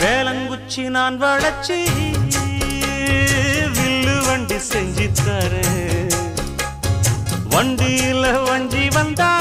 வேலங்குச்சி நான் வளச்சி வில்லு வண்டி செஞ்சு தரேன். வண்டியில வஞ்சி வந்தா